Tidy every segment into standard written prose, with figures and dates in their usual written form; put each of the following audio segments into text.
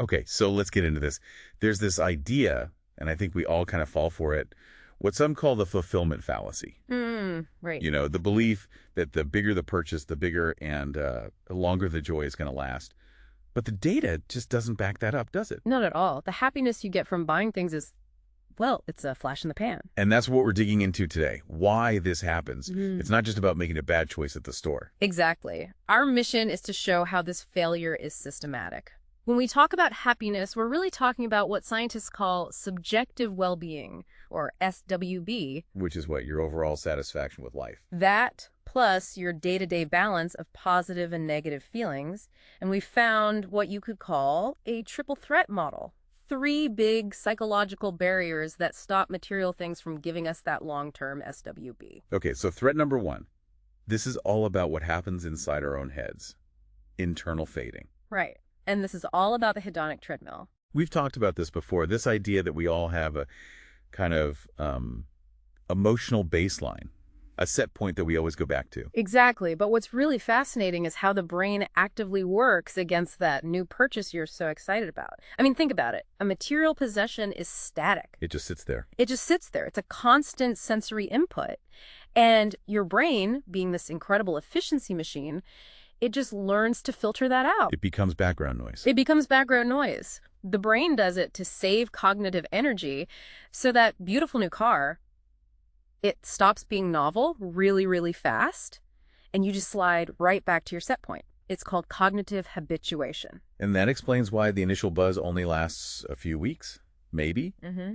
Okay, so let's get into this. There's this idea, and I think we all kind of fall for it, what some call the fulfillment fallacy. Right. You know, the belief that the bigger the purchase, the bigger and the longer the joy is going to last. But the data just doesn't back that up, does it? Not at all. The happiness you get from buying things is, well, it's a flash in the pan. And that's what we're digging into today, why this happens. Mm. It's not just about making a bad choice at the store. Exactly. Our mission is to show how this failure is systematic. When we talk about happiness, we're really talking about what scientists call subjective well-being, or SWB. Which is what? Your overall satisfaction with life. That plus your day-to-day balance of positive and negative feelings. And we found what you could call a triple threat model. 3 big psychological barriers that stop material things from giving us that long-term SWB. Okay, so threat number 1. This is all about what happens inside our own heads. Internal fading. Right. And this is all about the hedonic treadmill. We've talked about this before, this idea that we all have a kind of emotional baseline, a set point that we always go back to. Exactly. But what's really fascinating is how the brain actively works against that new purchase you're so excited about. I mean, think about it. A material possession is static. It just sits there. It just sits there. It's a constant sensory input. And your brain, being this incredible efficiency machine, it just learns to filter that out. It becomes background noise. It becomes background noise. The brain does it to save cognitive energy so that beautiful new car, it stops being novel really, really fast, and you just slide right back to your set point. It's called cognitive habituation. And that explains why the initial buzz only lasts a few weeks, maybe.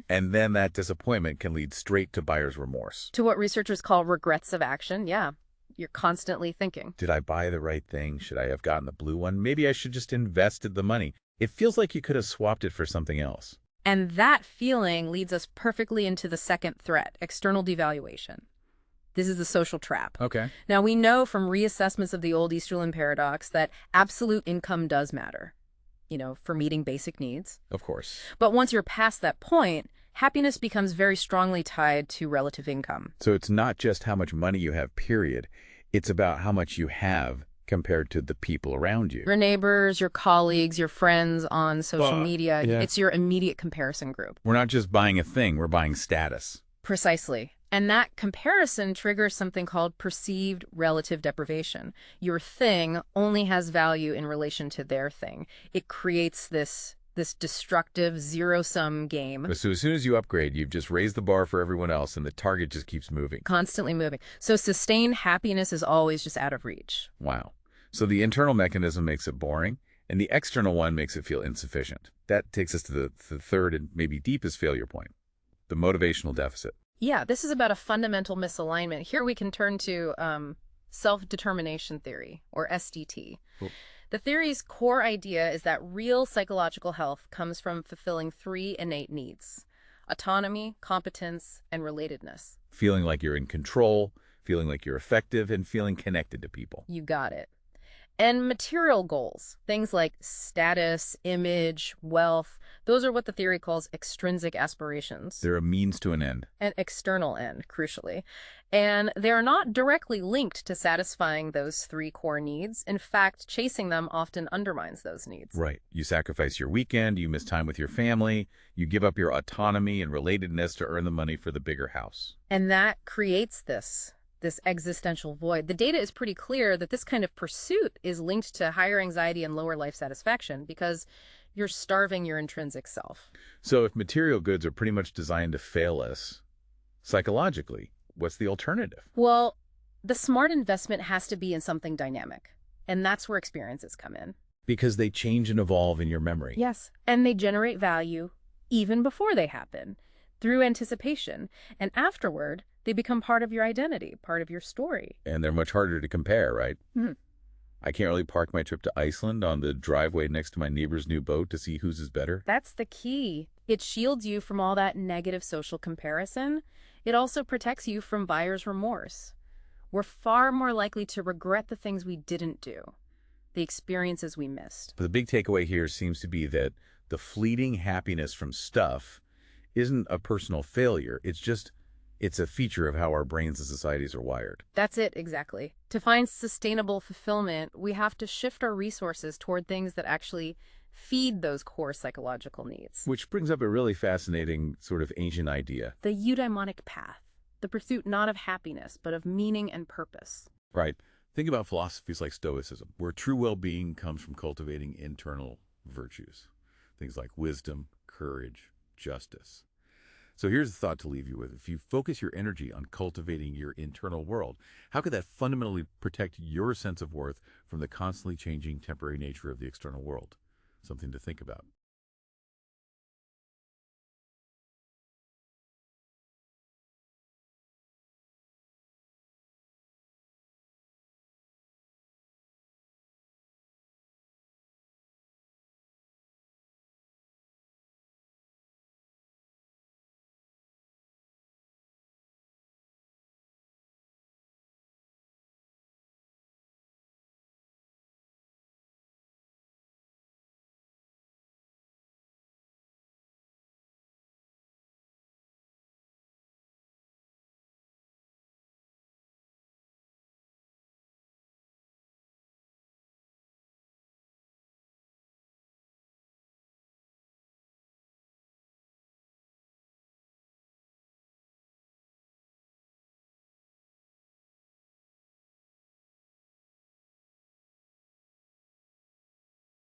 And then that disappointment can lead straight to buyer's remorse. To what researchers call regrets of action, yeah. You're constantly thinking. Did I buy the right thing? Should I have gotten the blue one? Maybe I should just invested the money. It feels like you could have swapped it for something else. And that feeling leads us perfectly into the second threat, external devaluation. This is the social trap. Okay. Now, we know from reassessments of the old Easterlin paradox that absolute income does matter, for meeting basic needs. Of course. But once you're past that point, happiness becomes very strongly tied to relative income. So it's not just how much money you have, period. It's about how much you have compared to the people around you. Your neighbors, your colleagues, your friends on social media. Yeah. It's your immediate comparison group. We're not just buying a thing, we're buying status. Precisely. And that comparison triggers something called perceived relative deprivation. Your thing only has value in relation to their thing. It creates this destructive zero-sum game. So as soon as you upgrade, you've just raised the bar for everyone else, and the target just keeps moving. Constantly moving. So sustained happiness is always just out of reach. Wow. So the internal mechanism makes it boring, and the external one makes it feel insufficient. That takes us to the third and maybe deepest failure point, the motivational deficit. Yeah, this is about a fundamental misalignment. Here we can turn to self-determination theory, or SDT. Cool. The theory's core idea is that real psychological health comes from fulfilling 3 innate needs: autonomy, competence, and relatedness. Feeling like you're in control, feeling like you're effective, and feeling connected to people. You got it. And material goals, things like status, image, wealth, those are what the theory calls extrinsic aspirations. They're a means to an end. An external end, crucially. And they're not directly linked to satisfying those 3 core needs. In fact, chasing them often undermines those needs. Right. You sacrifice your weekend, you miss time with your family, you give up your autonomy and relatedness to earn the money for the bigger house. And that creates this existential void. The data is pretty clear that this kind of pursuit is linked to higher anxiety and lower life satisfaction because you're starving your intrinsic self. So if material goods are pretty much designed to fail us, psychologically, what's the alternative? Well, the smart investment has to be in something dynamic, and that's where experiences come in. Because they change and evolve in your memory. Yes, and they generate value even before they happen, through anticipation, and afterward, they become part of your identity, part of your story. And they're much harder to compare, right? Mm-hmm. I can't really park my trip to Iceland on the driveway next to my neighbor's new boat to see whose is better. That's the key. It shields you from all that negative social comparison. It also protects you from buyer's remorse. We're far more likely to regret the things we didn't do, the experiences we missed. But the big takeaway here seems to be that the fleeting happiness from stuff isn't a personal failure. It's a feature of how our brains and societies are wired. That's it, exactly. To find sustainable fulfillment, we have to shift our resources toward things that actually feed those core psychological needs. Which brings up a really fascinating sort of ancient idea. The eudaimonic path, the pursuit not of happiness, but of meaning and purpose. Right. Think about philosophies like Stoicism, where true well-being comes from cultivating internal virtues. Things like wisdom, courage, justice. So here's the thought to leave you with. If you focus your energy on cultivating your internal world, how could that fundamentally protect your sense of worth from the constantly changing temporary nature of the external world? Something to think about.